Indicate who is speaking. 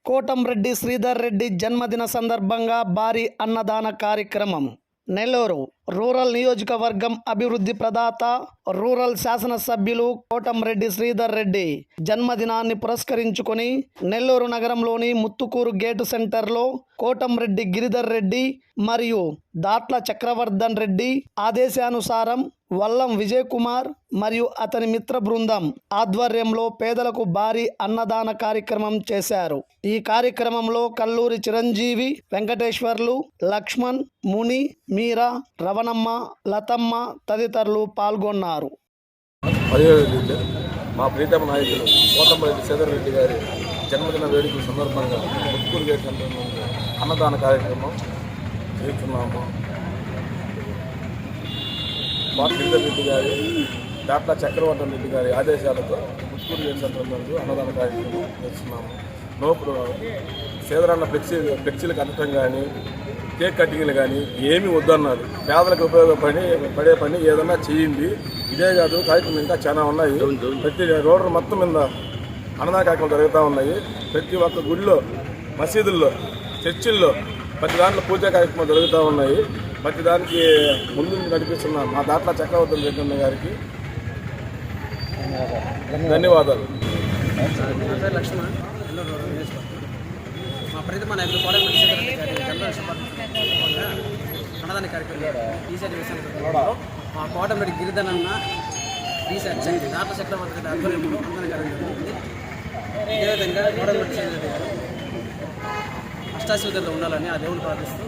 Speaker 1: కోటంరెడ్డి శ్రీధర్ రెడ్డి జన్మదిన సందర్భంగా భారీ అన్నదాన కార్యక్రమం. నెల్లూరు రూరల్ నియోజకవర్గం అభివృద్ధి ప్రదాత రూరల్ శాసనసభ్యులు కోటంరెడ్డి శ్రీధర్ రెడ్డి జన్మదినాన్ని పురస్కరించుకొని నెల్లూరు నగరంలోని ముత్తుకూరు గేటు సెంటర్లో కోటంరెడ్డి గిరిధర్ రెడ్డి మరియు దాట్ల చక్రవర్ధన్ రెడ్డి ఆదేశానుసారం వల్లం విజయ్ కుమార్ మరియు అతని మిత్ర బృందం ఆధ్వర్యంలో పేదలకు భారీ అన్నదాన కార్యక్రమం చేశారు. ఈ కార్యక్రమంలో కల్లూరి చిరంజీవి, వెంకటేశ్వర్లు, లక్ష్మణ్, ముని, మీరా, రవణమ్మ, లతమ్మ తదితరులు పాల్గొన్నారు.
Speaker 2: మా ప్రీతమ నాయకులు కోటంరెడ్డి శ్రీధర్ రెడ్డి గారి జన్మదిన వేడుకల సందర్భంగా ముత్తుకూరు గేట్ సెంటర్ నుండి అన్నదాన కార్యక్రమం చేస్తున్నాము. మా శ్రీధర్ రెడ్డి గారి దాట్ల చక్రవర్ధన్ రెడ్డి గారి ఆదేశాలతో ముత్తుకూరు గేట్ సెంటర్ నుండి అన్నదాన కార్యక్రమం చేస్తున్నాము. నోపుడు శ్రీధరన్న ఫ్లెక్సీలకు అందటం కానీ, కేక్ కటింగ్లు కానీ ఏమీ వద్దన్నారు. పేదలకు ఉపయోగపడే పని ఏదన్నా చేయండి. ఇదే కాదు, కార్యక్రమం ఇంకా చాలా ఉన్నాయి. ప్రతి రోడ్డు మొత్తం మీద అన్నదాన కార్యక్రమాలు జరుగుతూ ఉన్నాయి. ప్రతి ఒక్క గుడిలో, మసీదుల్లో, చర్చిల్లో ప్రతి దాంట్లో పూజా కార్యక్రమాలు జరుగుతూ ఉన్నాయి. ప్రతి దానికి ముందు నడిపిస్తున్న మా దాట్ల చక్రవర్ధన్ రెడ్డి గారికి ధన్యవాదాలు.
Speaker 3: లక్ష్మణ్, మా ప్రీతమ నాయకులు కోటంరెడ్డి శ్రీధర్ రెడ్డి గారి అన్నదాన కార్యక్రమం ఈసారి వేసిన మా కోటంరెడ్డి గిరిధర్ అన్న ఈసారి దాట్ల చక్రవర్తి రెడ్డి ఆధ్వర్యంలో అన్నదాన కార్యక్రమం ఉంది. అదేవిధంగా కోటంరెడ్డి శ్రీధర్ రెడ్డి గారు అష్టాశీర్వాదాలు ఉండాలని ఆ దేవుని ప్రార్థిస్తూ